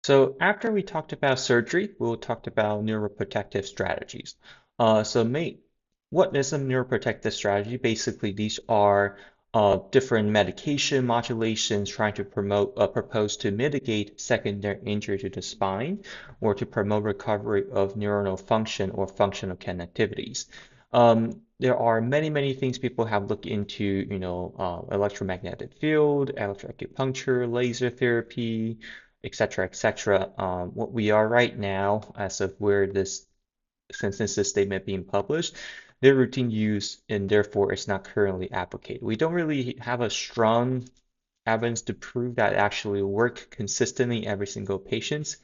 So after we talked about surgery, we'll talk about neuroprotective strategies. What is a neuroprotective strategy? Basically, these are different medication modulations trying to propose to mitigate secondary injury to the spine or to promote recovery of neuronal function or functional connectivities. There are many things people have looked into, electromagnetic field, electroacupuncture, laser therapy, etc., etc. What we are right now, as of where since this statement being published, their routine use and therefore it's not currently advocated. We don't really have a strong evidence to prove that it actually work consistently in every single patient.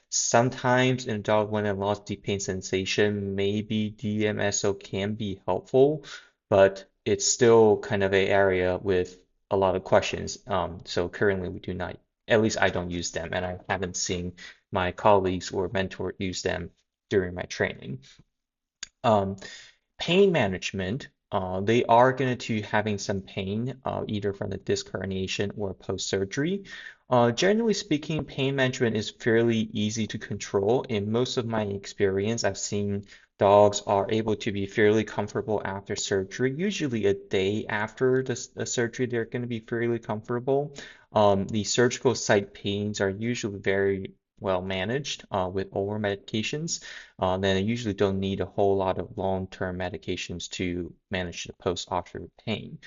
Sometimes in adult when it lost deep pain sensation, maybe DMSO can be helpful, but it's still kind of a area with a lot of questions. So currently we do not, at least I don't use them, and I haven't seen my colleagues or mentor use them during my training. Um, Pain management, they are going to having some pain, either from the disc herniation or post-surgery. Generally speaking, pain management is fairly easy to control. In most of my experience, I've seen dogs are able to be fairly comfortable after surgery. Usually a day after the surgery, they're going to be fairly comfortable. The surgical site pains are usually very well managed with oral medications. Then they usually don't need a whole lot of long-term medications to manage the post-operative pain.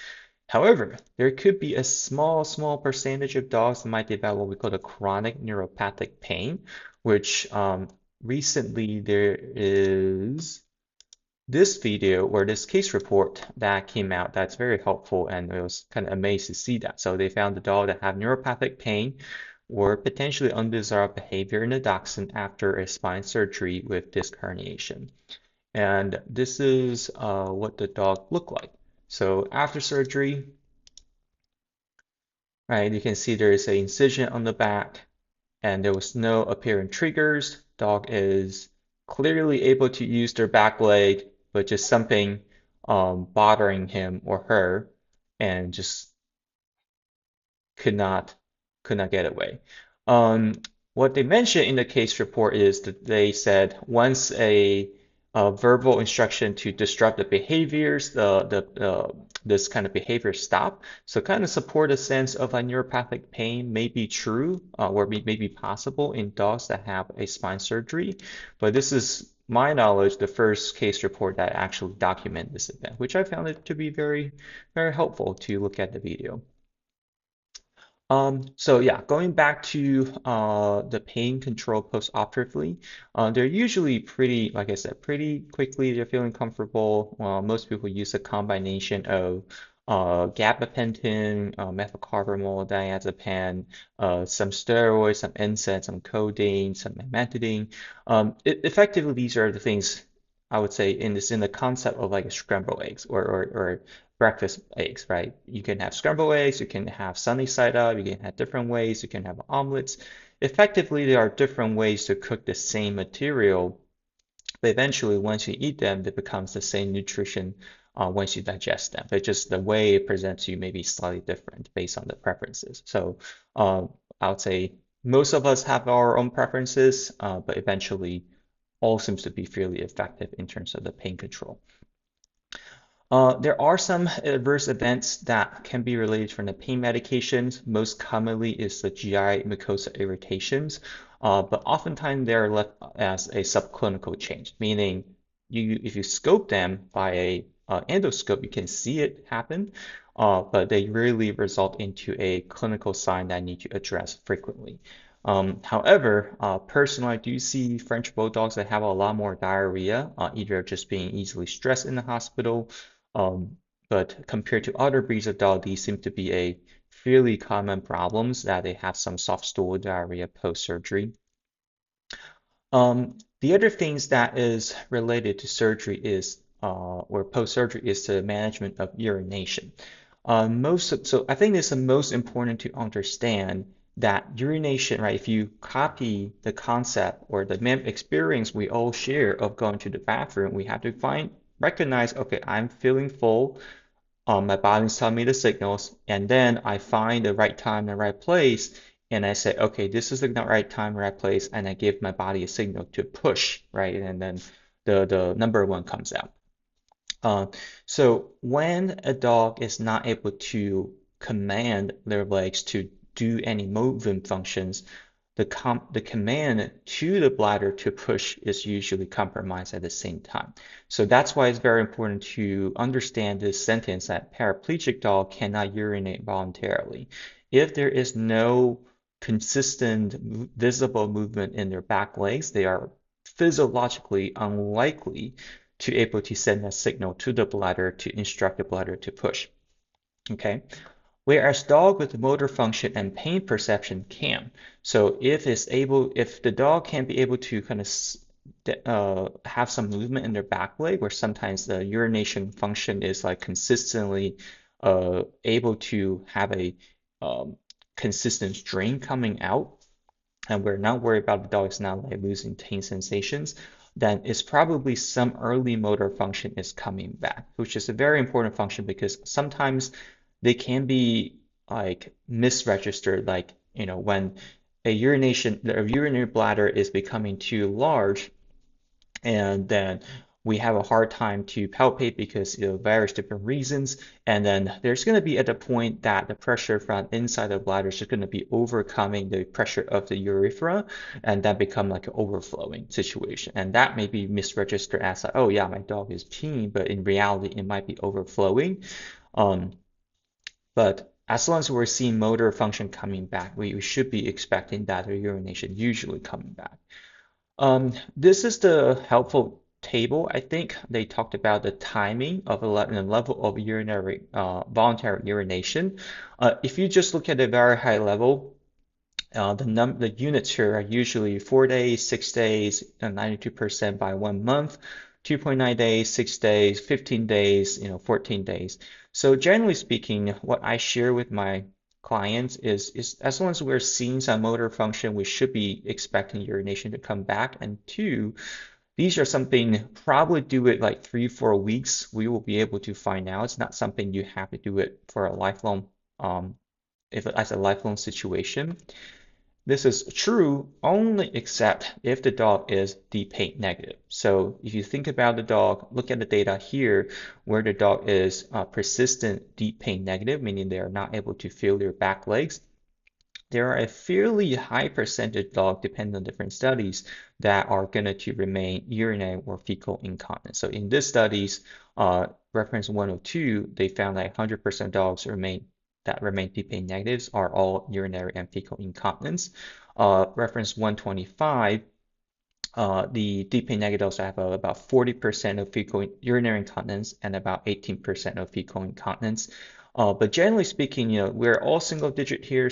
However, there could be a small percentage of dogs that might develop what we call a chronic neuropathic pain, which recently there is this video or this case report that came out that's very helpful, and I was kind of amazed to see that. So they found a dog that had neuropathic pain or potentially undesirable behavior in the dachshund after a spine surgery with disc herniation. And this is what the dog looked like. So after surgery, right, you can see there is an incision on the back and there was no apparent triggers. Dog is clearly able to use their back leg, but just something bothering him or her and just could not could not get away. Um, what they mentioned in the case report is that they said once a verbal instruction to disrupt the behaviors, this kind of behavior stop. So kind of support a sense of a neuropathic pain may be true or may be possible in dogs that have a spine surgery, but this is my knowledge the first case report that actually document this event, which I found it to be very helpful to look at the video. So yeah, going back to the pain control post-operatively, they're usually pretty, like I said, pretty quickly. They're feeling comfortable. Most people use a combination of gabapentin, methylcarbamol, diazepam, some steroids, some NSAID, some codeine, some amantadine. Effectively, these are the things I would say in the concept of like a scrambled eggs or breakfast eggs, right? You can have scrambled eggs, you can have sunny side up, you can have different ways, you can have omelets. Effectively, there are different ways to cook the same material, but eventually, once you eat them, it becomes the same nutrition once you digest them. But just the way it presents you may be slightly different based on the preferences. So I would say most of us have our own preferences, but eventually all seems to be fairly effective in terms of the pain control. There are some adverse events that can be related from the pain medications. Most commonly is the GI mucosa irritations, but oftentimes they're left as a subclinical change, meaning if you scope them by a endoscope, you can see it happen, but they rarely result into a clinical sign that need to address frequently. However, personally, I do see French bulldogs that have a lot more diarrhea, either just being easily stressed in the hospital, um, but compared to other breeds of dog, these seem to be a fairly common problems that they have some soft stool diarrhea post-surgery. The other things that is related to surgery is or post-surgery is the management of urination. So I think it's the most important to understand that urination, right? If you copy the concept or the experience we all share of going to the bathroom, we have to recognize, okay, I'm feeling full. My body's telling me the signals, and then I find the right time, the right place, and I say, okay, this is the right time, right place, and I give my body a signal to push, right? And then the number one comes out. Uh, so when a dog is not able to command their legs to do any movement functions, the command to the bladder to push is usually compromised at the same time. So that's why it's very important to understand this sentence that paraplegic dog cannot urinate voluntarily. If there is no consistent visible movement in their back legs, they are physiologically unlikely to able to send a signal to the bladder to instruct the bladder to push. Okay. Whereas dog with motor function and pain perception can. So if the dog can be able to kind of have some movement in their back leg, where sometimes the urination function is like consistently able to have a um, consistent stream coming out, and we're not worried about the dog is not like losing pain sensations, then it's probably some early motor function is coming back, which is a very important function because sometimes they can be like misregistered, like when a urinary bladder is becoming too large, and then we have a hard time to palpate because various different reasons. And then there's going to be at the point that the pressure from inside the bladder is just going to be overcoming the pressure of the urethra, and that become like an overflowing situation. And that may be misregistered as like, oh yeah, my dog is peeing, but in reality it might be overflowing. Um, but as long as we're seeing motor function coming back, we should be expecting that the urination usually coming back. This is the helpful table. I think they talked about the timing of the level of urinary voluntary urination. If you just look at a very high level, the units here are usually 4 days, 6 days, 92% by 1 month, 2.9 days, 6 days, 15 days, 14 days. So generally speaking, what I share with my clients is as long as we're seeing some motor function, we should be expecting urination to come back. And two, these are something probably do it like 3, 4 weeks. We will be able to find out. It's not something you have to do it for a lifelong, if as a lifelong situation. This is true only except if the dog is deep pain negative. So if you think about the dog, look at the data here where the dog is persistent deep pain negative, meaning they are not able to feel their back legs. There are a fairly high percentage dog, depending on different studies, that are going to remain urinary or fecal incontinent. So in these studies, reference 102, they found that 100% dogs remain deep pain negatives are all urinary and fecal incontinence. Reference 125, the deep pain negatives have about 40% of fecal urinary incontinence and about 18% of fecal incontinence. But generally speaking, we're all single digit here,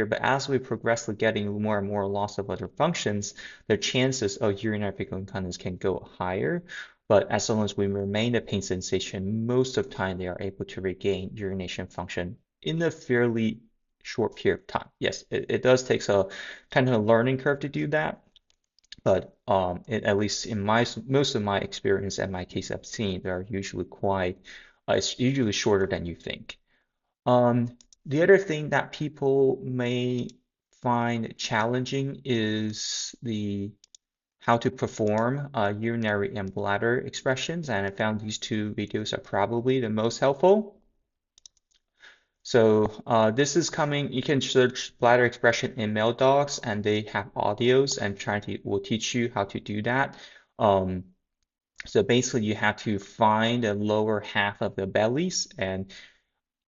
but as we progress to getting more and more loss of other functions, the chances of urinary fecal incontinence can go higher. But as long as we remain a pain sensation, most of the time they are able to regain urination function in a fairly short period of time. Yes, it does take a kind of a learning curve to do that, but at least in most of my experience and my case I've seen, they're usually it's usually shorter than you think. The other thing that people may find challenging is the how to perform urinary and bladder expressions, and I found these two videos are probably the most helpful. So this is coming, you can search bladder expression in male dogs and they have audios and will teach you how to do that. Um, so basically you have to find the lower half of the bellies, and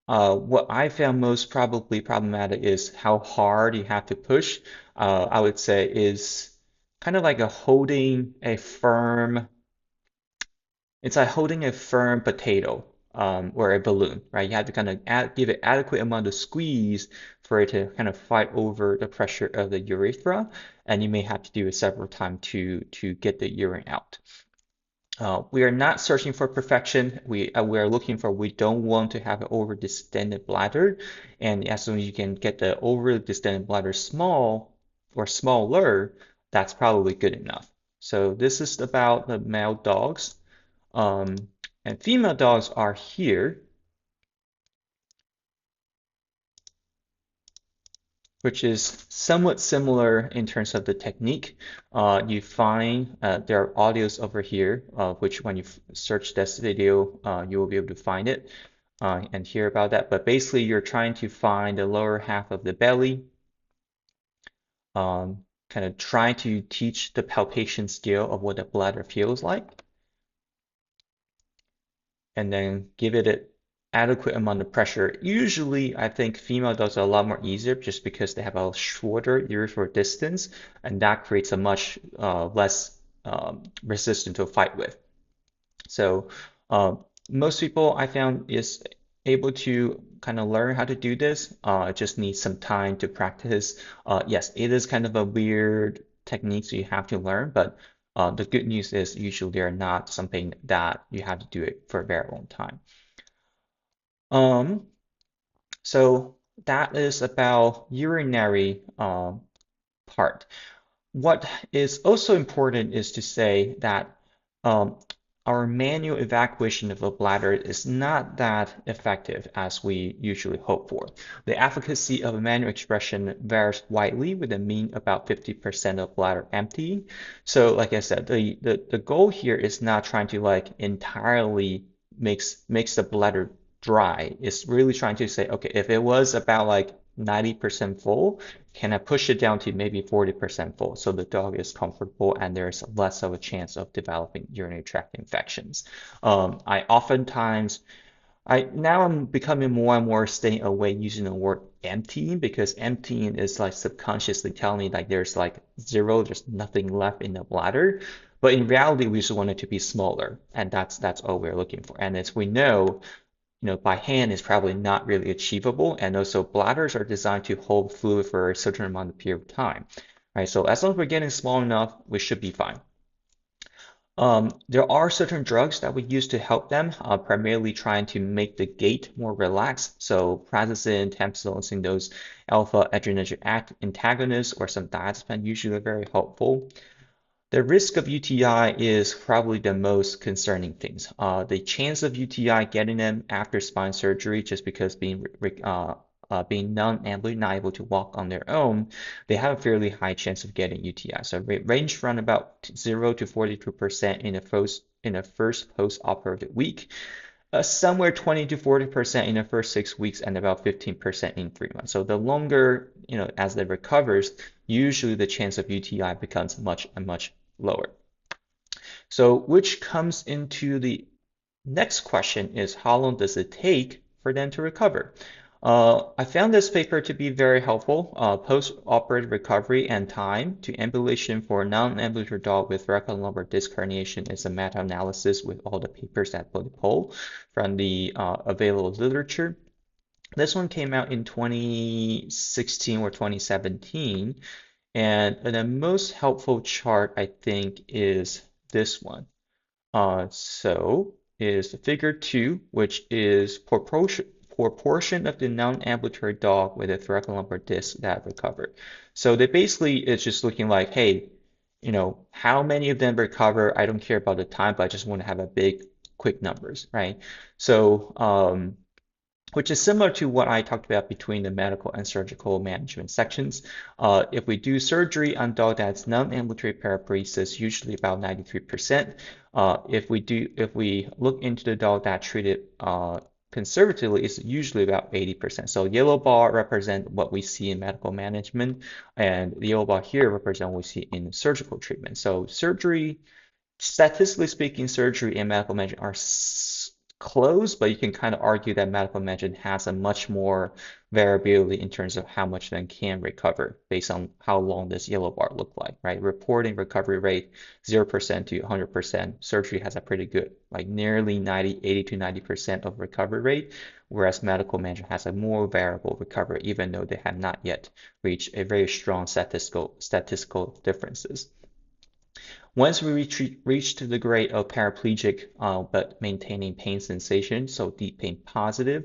what I found most probably problematic is how hard you have to push. I would say is kind of like it's like holding a firm potato or a balloon, right? You have to kind of give it adequate amount of squeeze for it to kind of fight over the pressure of the urethra, and you may have to do it several times to get the urine out. We are not searching for perfection. We are looking for, we don't want to have an over distended bladder, and as soon as you can get the over distended bladder small or smaller, that's probably good enough. So this is about the male dogs. Um, and female dogs are here. which is somewhat similar in terms of the technique. You find there are audios over here, which when you search this video, you will be able to find it and hear about that. But basically, you're trying to find the lower half of the belly, kind of trying to teach the palpation scale of what the bladder feels like, and then give it an adequate amount of pressure. Usually, I think female dogs are a lot more easier just because they have a shorter urethral distance, and that creates a much less resistant to fight with. So uh, most people I found is able to kind of learn how to do this. It just needs some time to practice. Yes, it is kind of a weird technique, so you have to learn, but the good news is usually they're not something that you have to do it for a very long time. Um, so that is about urinary part. What is also important is to say that um, our manual evacuation of a bladder is not that effective as we usually hope for. The efficacy of a manual expression varies widely, with a mean about 50% of bladder emptying. So, like I said, the goal here is not trying to like entirely makes the bladder dry. It's really trying to say, okay, if it was about like 90% full, can I push it down to maybe 40% full so the dog is comfortable and there's less of a chance of developing urinary tract infections? I oftentimes, I'm becoming more and more staying away using the word emptying because emptying is like subconsciously telling me like there's like zero, there's nothing left in the bladder. But in reality, we just want it to be smaller, and that's all we're looking for. And as we know, by hand is probably not really achievable. And also bladders are designed to hold fluid for a certain amount of period of time, right? So as long as we're getting small enough, we should be fine. There are certain drugs that we use to help them, primarily trying to make the gait more relaxed. So prazosin, tamsulosin, those alpha adrenergic antagonists, or some diazepam usually are very helpful. The risk of UTI is probably the most concerning things. The chance of UTI getting them after spine surgery, just because being non-ambulatory, not able to walk on their own, they have a fairly high chance of getting UTI. So range from about 0 to 42% in the first post-operative week, somewhere 20 to 40% in the first 6 weeks, and about 15% in 3 months. So the longer, as they recovers, usually the chance of UTI becomes much lower. So which comes into the next question is how long does it take for them to recover? I found this paper to be very helpful. Post-operative recovery and time to ambulation for a non-ambulatory dog with rectal lumbar disc herniation is a meta-analysis with all the papers at Bullet Hole from the available literature. This one came out in 2016 or 2017. And the most helpful chart, I think, is this one. So is figure 2, which is proportion of the non-ambulatory dog with a thoracolumbar disc that recovered. So they basically it's just looking like, hey, how many of them recover? I don't care about the time, but I just want to have a big, quick numbers, right? So which is similar to what I talked about between the medical and surgical management sections. If we do surgery on dog that's non-ambulatory paraparesis, usually about 93%. If we look into the dog that treated conservatively, it's usually about 80%. So yellow bar represent what we see in medical management, and the yellow bar here represent what we see in surgical treatment. So surgery, statistically speaking, surgery and medical management are close, but you can kind of argue that medical management has a much more variability in terms of how much then can recover based on how long this yellow bar look like, right? Reporting recovery rate 0% to 100%. Surgery has a pretty good, like nearly 80 to 90% of recovery rate, whereas medical management has a more variable recovery, even though they have not yet reached a very strong statistical differences. Once we reach to the grade of paraplegic, but maintaining pain sensation, so deep pain positive,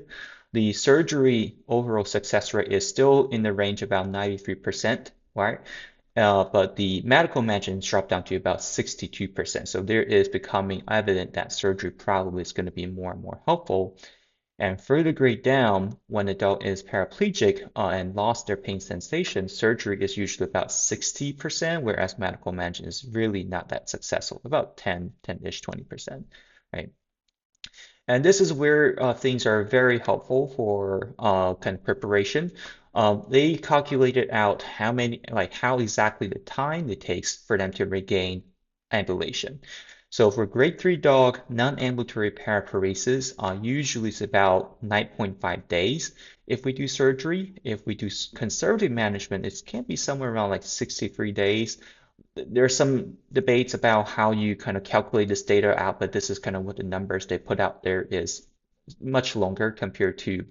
the surgery overall success rate is still in the range about 93%, right? But the medical management dropped down to about 62%. So there is becoming evident that surgery probably is going to be more and more helpful. And further grade down, when the dog is paraplegic and lost their pain sensation, surgery is usually about 60%, whereas medical management is really not that successful, about 10-ish, 20%, right? And this is where things are very helpful for kind of preparation. They calculated out how many, like how exactly the time it takes for them to regain ambulation. So for grade 3 dog, non-ambulatory paraparesis usually is about 9.5 days if we do surgery. If we do conservative management, it can be somewhere around like 63 days. There's some debates about how you kind of calculate this data out, but this is kind of what the numbers they put out there is much longer compared to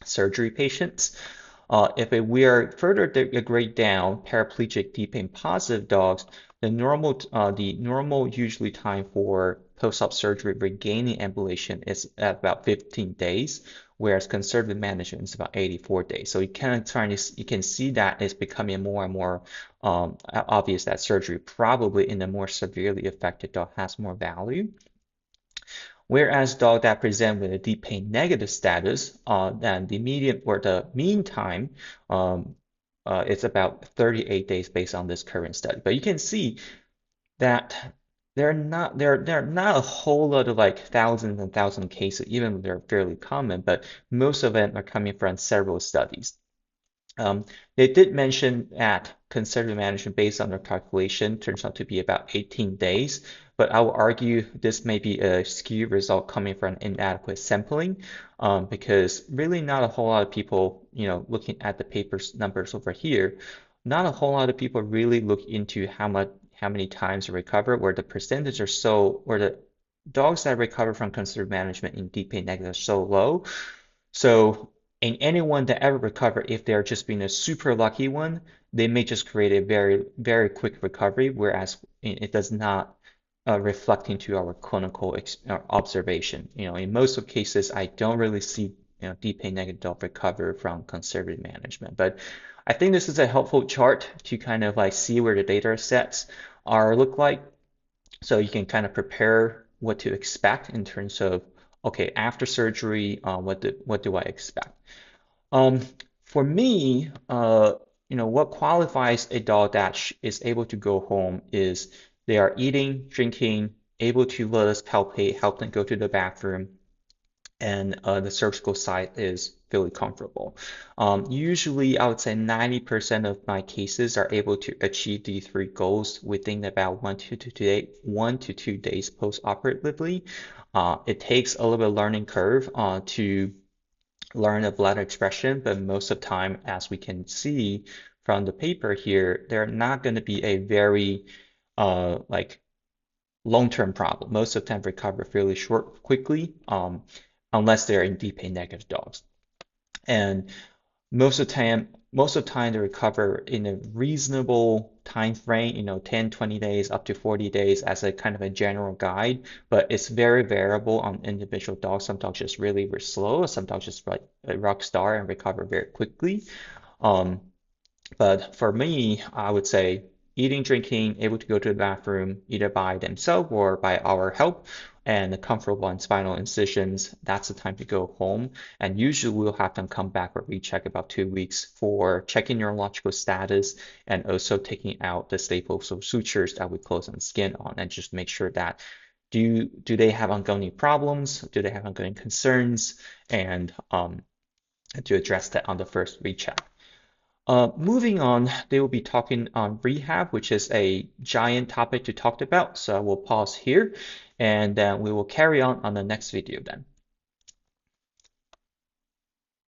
surgery patients. If we are further grade down, paraplegic deep pain positive dogs, the normal usually time for post-op surgery regaining ambulation is at about 15 days, whereas conservative management is about 84 days. So you can see that it's becoming more and more obvious that surgery probably in the more severely affected dog has more value. Whereas dogs that present with a deep pain negative status, then the median or the mean time it's about 38 days based on this current study. But you can see that there are not a whole lot of like thousands and thousands of cases, even though they're fairly common, but most of them are coming from several studies. They did mention that conservative management based on their calculation turns out to be about 18 days, but I will argue this may be a skewed result coming from inadequate sampling, because really not a whole lot of people, looking at the paper's numbers over here, not a whole lot of people really look into how many times they recover, where the percentage are so, where the dogs that recover from conservative management in deep pain negative are so low. So in anyone that ever recover, if they're just being a super lucky one, they may just create a very, very quick recovery, whereas it does not reflect into our clinical observation. In most of cases, I don't really see deep pain negative dog recover from conservative management. But I think this is a helpful chart to kind of like see where the data sets are look like, so you can kind of prepare what to expect in terms of, okay, after surgery, what do I expect? Um, for me, what qualifies a dog that is able to go home is they are eating, drinking, able to let us palpate, help them go to the bathroom, and the surgical site is fairly comfortable. Usually, I would say 90% of my cases are able to achieve these three goals within about 1 to 2 days post-operatively. It takes a little bit of learning curve to learn a bladder expression, but most of the time, as we can see from the paper here, they're not going to be a very like long-term problem. Most of the time recover fairly quickly, unless they're in deep pain negative dogs. And most of the time they recover in a reasonable time frame, 10, 20 days up to 40 days as a kind of a general guide, but it's very variable on individual dogs. Some dogs just really were slow, some dogs just like a rock star and recover very quickly. Um, but for me, I would say eating, drinking, able to go to the bathroom either by themselves or by our help, and comfortable on spinal incisions, that's the time to go home. And usually we'll have them come back or recheck about 2 weeks for checking neurological status and also taking out the staples or sutures that we close on skin on, and just make sure that do they have ongoing problems? Do they have ongoing concerns? And to address that on the first recheck. Moving on, they will be talking on rehab, which is a giant topic to talk about. So I will pause here and then we will carry on the next video then.